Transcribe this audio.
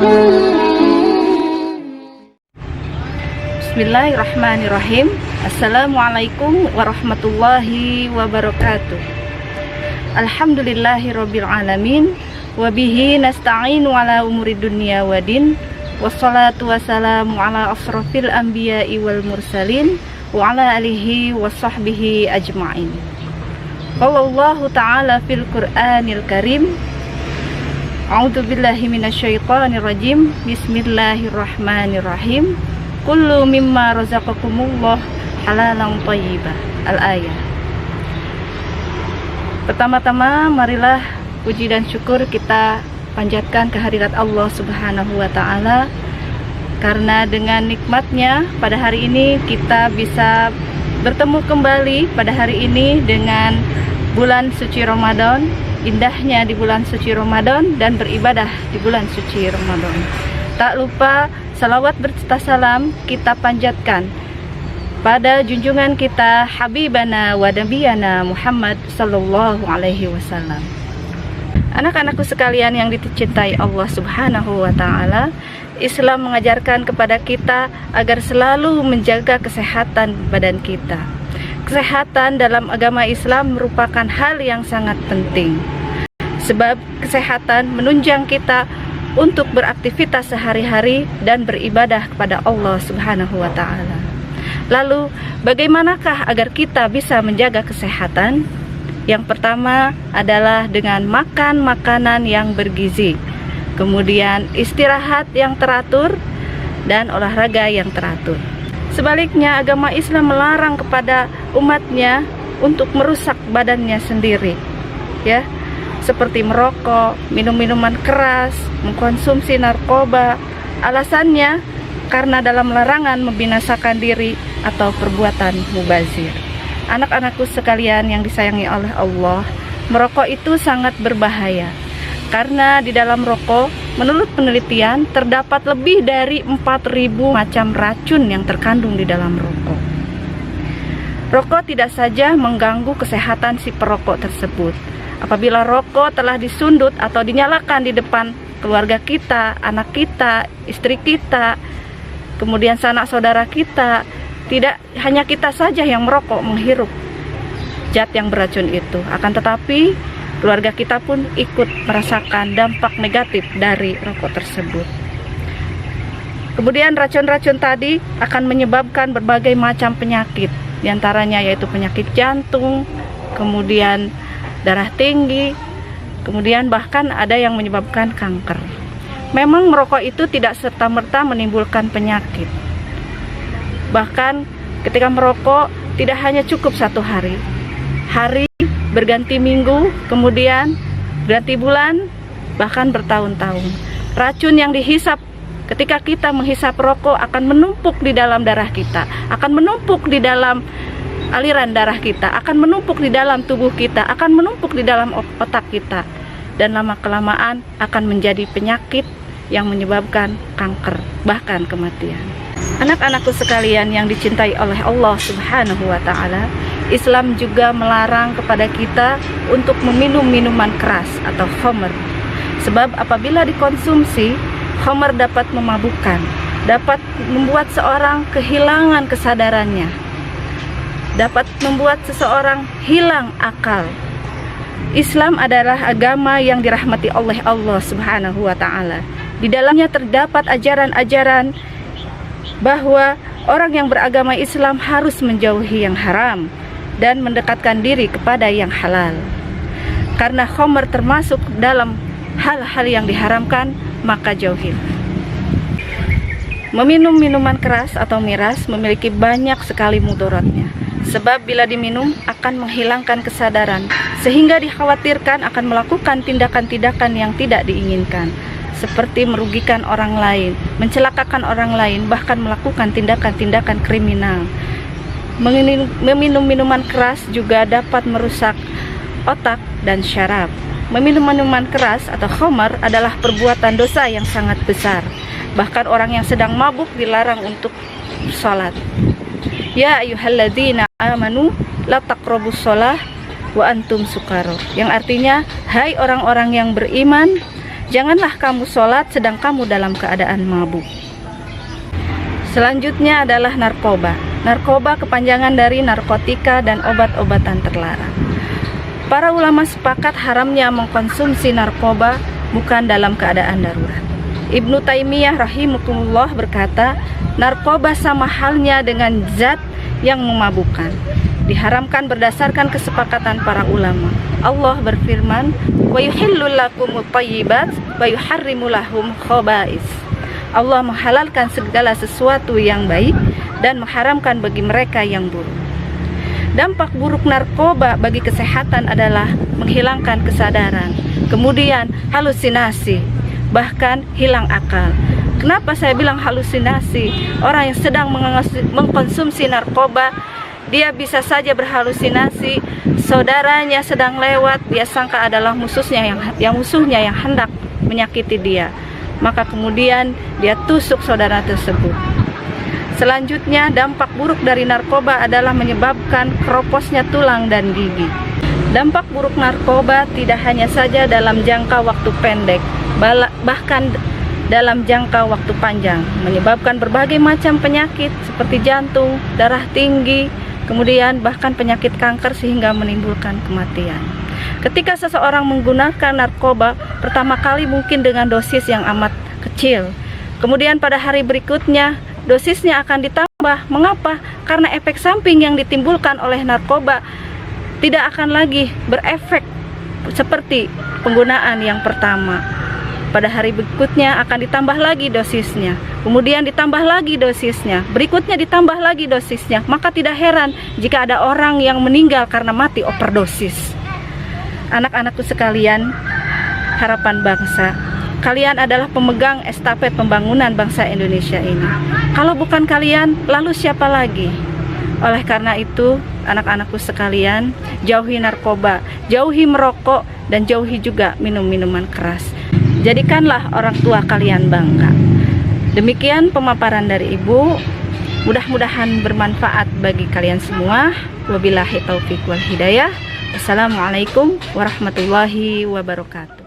Bismillahirrahmanirrahim. Assalamualaikum warahmatullahi wabarakatuh. Alhamdulillahirabbil alamin wa bihi nasta'inu ala umuri dunya waddin. Wassalatu wassalamu ala asrofil anbiya'i wal mursalin wa ala alihi wa sahbihi ajma'in. Qallallahu ta'ala fil Qur'anil Karim. A'udzu billahi minasyaitonir rajim. Bismillahirrahmanirrahim. Kullu mimma razaqakumullah halalan thayyibah. Al-ayah. Pertama-tama marilah puji dan syukur kita panjatkan kehadirat Allah Subhanahu wa taala, karena dengan nikmatnya pada hari ini kita bisa bertemu kembali pada hari ini dengan bulan suci Ramadan, indahnya di bulan suci Ramadan dan beribadah di bulan suci Ramadan. Tak lupa salawat berserta salam kita panjatkan pada junjungan kita Habibana wa Nabiyana Muhammad sallallahu alaihi wasallam. Anak-anakku sekalian yang dicintai Allah Subhanahu wa taala, Islam mengajarkan kepada kita agar selalu menjaga kesehatan badan kita. Kesehatan dalam agama Islam merupakan hal yang sangat penting, sebab kesehatan menunjang kita untuk beraktivitas sehari-hari dan beribadah kepada Allah Subhanahu wa taala. Lalu, bagaimanakah agar kita bisa menjaga kesehatan? Yang pertama adalah dengan makan makanan yang bergizi, kemudian istirahat yang teratur, dan olahraga yang teratur. Sebaliknya, agama Islam melarang kepada umatnya untuk merusak badannya sendiri, ya, seperti merokok, minum minuman keras, mengkonsumsi narkoba. Alasannya karena dalam larangan membinasakan diri atau perbuatan mubazir. Anak-anakku sekalian yang disayangi oleh Allah, merokok itu sangat berbahaya, karena di dalam rokok menurut penelitian terdapat lebih dari 4.000 macam racun yang terkandung di dalam rokok. Rokok tidak saja mengganggu kesehatan si perokok tersebut. Apabila rokok telah disundut atau dinyalakan di depan keluarga kita, anak kita, istri kita, kemudian sanak saudara kita, tidak hanya kita saja yang merokok menghirup zat yang beracun itu, akan tetapi keluarga kita pun ikut merasakan dampak negatif dari rokok tersebut. Kemudian racun-racun tadi akan menyebabkan berbagai macam penyakit, diantaranya yaitu penyakit jantung, kemudian darah tinggi, kemudian bahkan ada yang menyebabkan kanker. Memang merokok itu tidak serta-merta menimbulkan penyakit. Bahkan ketika merokok tidak hanya cukup satu hari, berganti minggu, kemudian berganti bulan, bahkan bertahun-tahun. Racun yang dihisap ketika kita menghisap rokok akan menumpuk di dalam darah kita, akan menumpuk di dalam aliran darah kita, akan menumpuk di dalam tubuh kita, akan menumpuk di dalam otak kita, dan lama-kelamaan akan menjadi penyakit yang menyebabkan kanker, bahkan kematian. Anak-anakku sekalian yang dicintai oleh Allah Subhanahu wa taala, Islam juga melarang kepada kita untuk meminum minuman keras atau khamr. Sebab apabila dikonsumsi, khamr dapat memabukkan, dapat membuat seorang kehilangan kesadarannya, dapat membuat seseorang hilang akal. Islam adalah agama yang dirahmati oleh Allah Subhanahu wa taala. Di dalamnya terdapat ajaran-ajaran bahwa orang yang beragama Islam harus menjauhi yang haram dan mendekatkan diri kepada yang halal. Karena khamr termasuk dalam hal-hal yang diharamkan, maka jauhi. Meminum minuman keras atau miras memiliki banyak sekali mudaratnya. Sebab bila diminum akan menghilangkan kesadaran, sehingga dikhawatirkan akan melakukan tindakan-tindakan yang tidak diinginkan, seperti merugikan orang lain, mencelakakan orang lain, bahkan melakukan tindakan-tindakan kriminal. Meminum minuman keras juga dapat merusak otak dan syaraf. Meminum minuman keras atau khamr adalah perbuatan dosa yang sangat besar. Bahkan orang yang sedang mabuk dilarang untuk sholat. Ya ayyuhalladzina amanu la taqrabus shalah wa antum sukara. Yang artinya, hai orang-orang yang beriman, Janganlah kamu sholat sedang kamu dalam keadaan mabuk. Selanjutnya adalah narkoba. Narkoba kepanjangan dari narkotika dan obat-obatan terlarang. Para ulama sepakat haramnya mengkonsumsi narkoba bukan dalam keadaan darurat. Ibnu Taimiyah rahimahullah berkata, narkoba sama halnya dengan zat yang memabukkan. Diharamkan berdasarkan kesepakatan para ulama. Allah berfirman, "Wa yuhillu lakumut thayyibat wa yuharrimu lahum khaba'is." Allah menghalalkan segala sesuatu yang baik dan mengharamkan bagi mereka yang buruk. Dampak buruk narkoba bagi kesehatan adalah menghilangkan kesadaran, kemudian halusinasi, bahkan hilang akal. Kenapa saya bilang halusinasi? Orang yang sedang mengkonsumsi narkoba, dia bisa saja berhalusinasi, saudaranya sedang lewat, dia sangka adalah musuhnya yang hendak menyakiti dia. Maka kemudian dia tusuk saudara tersebut. Selanjutnya, dampak buruk dari narkoba adalah menyebabkan keroposnya tulang dan gigi. Dampak buruk narkoba tidak hanya saja dalam jangka waktu pendek, bahkan dalam jangka waktu panjang, menyebabkan berbagai macam penyakit seperti jantung, darah tinggi, kemudian bahkan penyakit kanker sehingga menimbulkan kematian. Ketika seseorang menggunakan narkoba, pertama kali mungkin dengan dosis yang amat kecil. Kemudian pada hari berikutnya, dosisnya akan ditambah. Mengapa? Karena efek samping yang ditimbulkan oleh narkoba tidak akan lagi berefek seperti penggunaan yang pertama. Pada hari berikutnya akan ditambah lagi dosisnya, kemudian ditambah lagi dosisnya, berikutnya ditambah lagi dosisnya. Maka tidak heran jika ada orang yang meninggal karena mati overdosis. Anak-anakku sekalian, harapan bangsa, kalian adalah pemegang estafet pembangunan bangsa Indonesia ini. Kalau bukan kalian, lalu siapa lagi? Oleh karena itu, anak-anakku sekalian, jauhi narkoba, jauhi merokok, dan jauhi juga minum-minuman keras. Jadikanlah orang tua kalian bangga. Demikian pemaparan dari Ibu. Mudah-mudahan bermanfaat bagi kalian semua. Wabillahi taufiq wal hidayah. Assalamualaikum warahmatullahi wabarakatuh.